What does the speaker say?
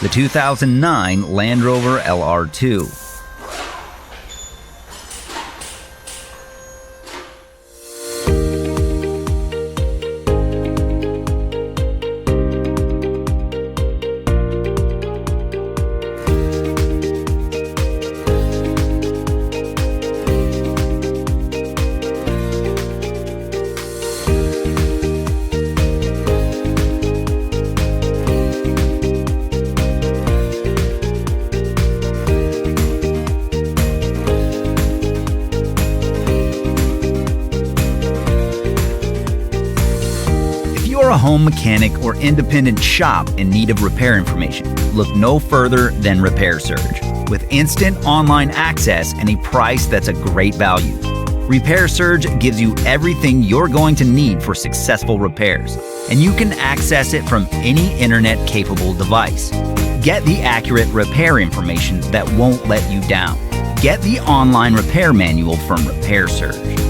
the 2009 Land Rover LR2. If you're a home mechanic or independent shop in need of repair information, look no further than Repair Surge. With instant online access and a price that's a great value, Repair Surge gives you everything you're going to need for successful repairs, and you can access it from any internet-capable device. Get the accurate repair information that won't let you down. Get the online repair manual from Repair Surge.